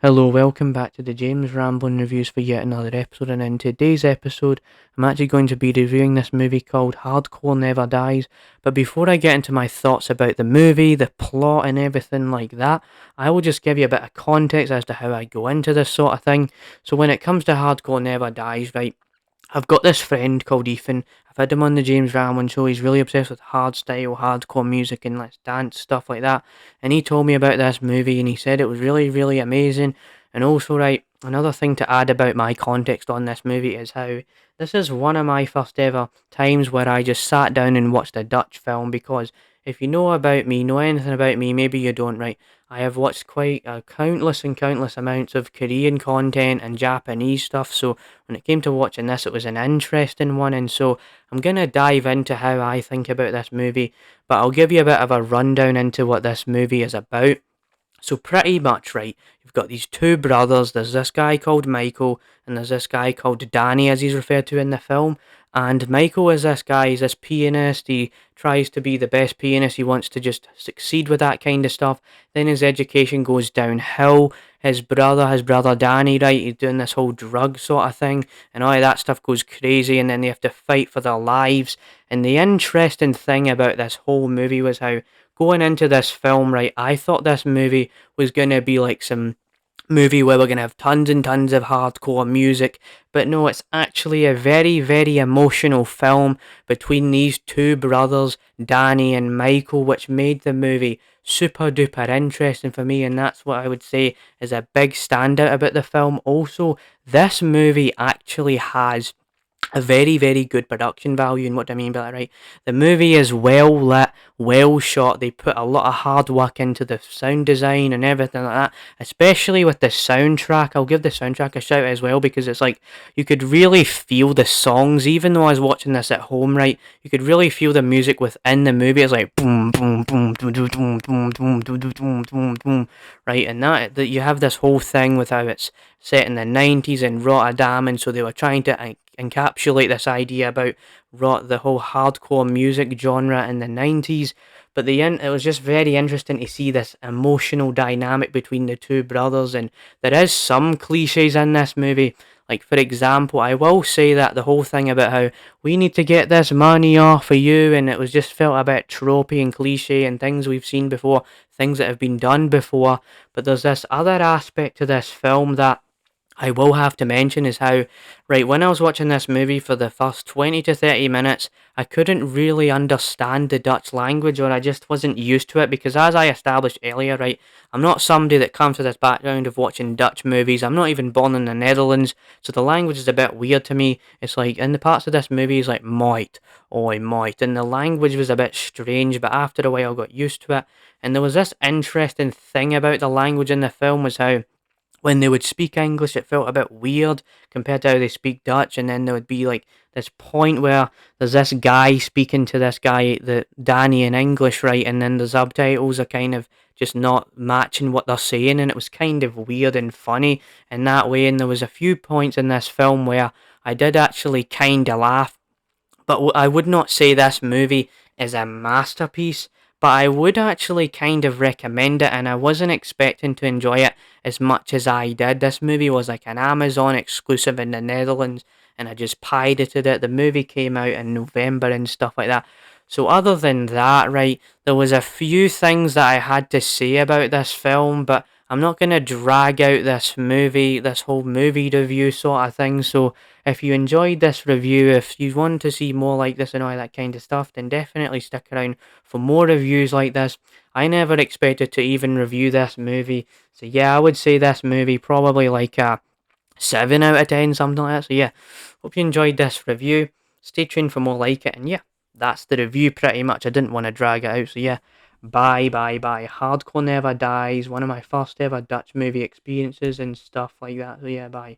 Hello, welcome back to the James Ramblin' Reviews for yet another episode. And in today's episode, I'm actually going to be reviewing this movie called Hardcore Never Dies. But before I get into my thoughts about the movie, the plot, and everything like that, I will just give you a bit of context as to how I go into this sort of thing. So, when it comes to Hardcore Never Dies, right, I've got this friend called Ethan. I've had him on the James Ramlin show. He's really obsessed with hardstyle, hardcore music, and let's dance stuff like that. And he told me about this movie, and he said it was really, really amazing. And also, right, another thing to add about my context on this movie is how this is one of my first ever times where I just sat down and watched a Dutch film. Because if you know about me, know anything about me, maybe you don't, right? I have watched quite countless and countless amounts of Korean content and Japanese stuff. So when it came to watching this, it was an interesting one. And so I'm going to dive into how I think about this movie, but I'll give you a bit of a rundown into what this movie is about. So pretty much, right, you've got these two brothers. There's this guy called Michael, and there's this guy called Danny, as he's referred to in the film. And Michael is this guy, he's this pianist. He tries to be the best pianist. He wants to just succeed with that kind of stuff. Then his education goes downhill. His brother Danny, right, he's doing this whole drug sort of thing, and all of that stuff goes crazy, and then they have to fight for their lives. And the interesting thing about this whole movie was how going into this film, right, I thought this movie was going to be like some movie where we're going to have tons and tons of hardcore music, but no, it's actually a very, very emotional film between these two brothers, Danny and Michael, which made the movie super duper interesting for me, and that's what I would say is a big standout about the film. Also, this movie actually has a very, very good production value. And what do I mean by that, right? The movie is well lit, well shot. They put a lot of hard work into the sound design and everything like that, especially with the soundtrack. I'll give the soundtrack a shout as well, because it's like you could really feel the songs. Even though I was watching this at home, right, you could really feel the music within the movie. It's like boom, boom, boom, boom, boom, boom, boom, boom, boom, boom, boom, boom, right? And that you have this whole thing with how it's set in the 90s in Rotterdam, and so they were trying to encapsulate this idea about the whole hardcore music genre in the 90s. But it was just very interesting to see this emotional dynamic between the two brothers, and there is some cliches in this movie. Like, for example, I will say that the whole thing about how we need to get this money off of you, and it was just felt a bit tropey and cliche and things we've seen before, things that have been done before. But there's this other aspect to this film that I will have to mention is how, right, when I was watching this movie for the first 20 to 30 minutes, I couldn't really understand the Dutch language, or I just wasn't used to it, because as I established earlier, right, I'm not somebody that comes to this background of watching Dutch movies. I'm not even born in the Netherlands, so the language is a bit weird to me. It's like, in the parts of this movie, it's like, moit, oi, moit, and the language was a bit strange, but after a while I got used to it. And there was this interesting thing about the language in the film was how when they would speak English, it felt a bit weird compared to how they speak Dutch. And then there would be like this point where there's this guy speaking to this guy, the Danny, in English, right? And then the subtitles are kind of just not matching what they're saying, and it was kind of weird and funny in that way. And there was a few points in this film where I did actually kind of laugh, but I would not say this movie is a masterpiece, but I would actually kind of recommend it, and I wasn't expecting to enjoy it as much as I did. This movie was like an Amazon exclusive in the Netherlands, and I just pirated it. The movie came out in November and stuff like that. So other than that, right, there was a few things that I had to say about this film, but I'm not going to drag out this whole movie review sort of thing. So if you enjoyed this review, if you want to see more like this and all that kind of stuff, then definitely stick around for more reviews like this. I never expected to even review this movie. So yeah, I would say this movie probably like a 7 out of 10, something like that. So yeah, hope you enjoyed this review. Stay tuned for more like it. And yeah, that's the review pretty much. I didn't want to drag it out. So yeah, bye, bye, bye. Hardcore Never Dies. One of my first ever Dutch movie experiences and stuff like that. So yeah, bye.